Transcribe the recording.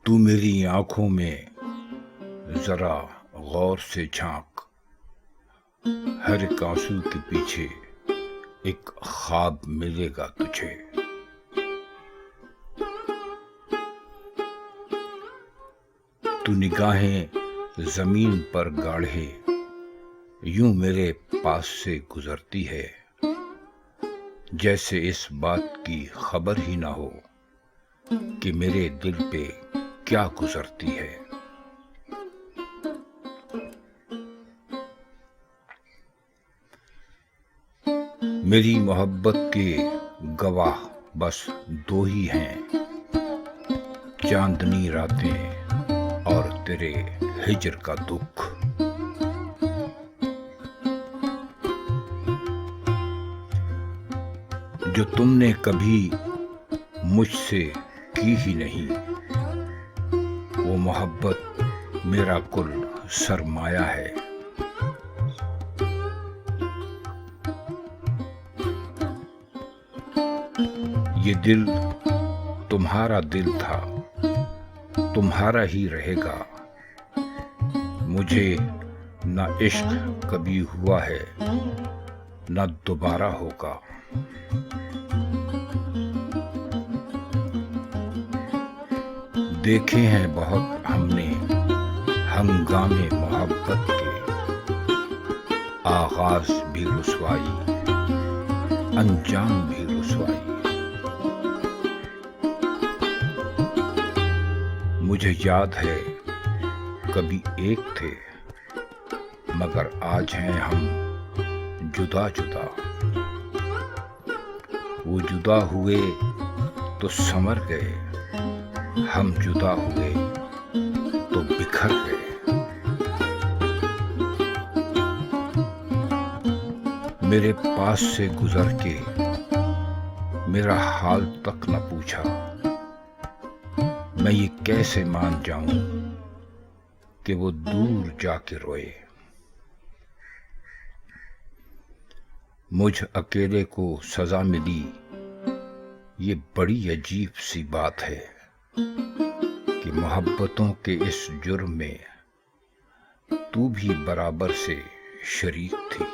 تو میری آنکھوں میں ذرا غور سے جھانک، ہر ایک آنسو کے پیچھے ایک خواب ملے گا تجھے۔ تو نگاہیں زمین پر گاڑے یوں میرے پاس سے گزرتی ہے، جیسے اس بات کی خبر ہی نہ ہو کہ میرے دل پہ کیا گزرتی ہے۔ میری محبت کے گواہ بس دو ہی ہیں، چاندنی راتیں اور تیرے ہجر کا دکھ۔ جو تم نے کبھی مجھ سے کی ہی نہیں، وہ محبت میرا کل سرمایہ ہے۔ یہ دل تمہارا دل تھا، تمہارا ہی رہے گا۔ مجھے نہ عشق کبھی ہوا ہے، نہ دوبارہ ہوگا۔ دیکھے ہیں بہت ہم نے ہنگامے محبت کے، آغاز بھی رسوائی، انجام بھی رسوائی۔ مجھے یاد ہے کبھی ایک تھے، مگر آج ہیں ہم جدا جدا۔ وہ جدا ہوئے تو سنور گئے، ہم جدا ہوئے تو بکھر گئے۔ میرے پاس سے گزر کے میرا حال تک نہ پوچھا، میں یہ کیسے مان جاؤں کہ وہ دور جا کے روئے۔ مجھ اکیلے کو سزا ملی، یہ بڑی عجیب سی بات ہے کہ محبتوں کے اس جرم میں تو بھی برابر سے شریک تھی۔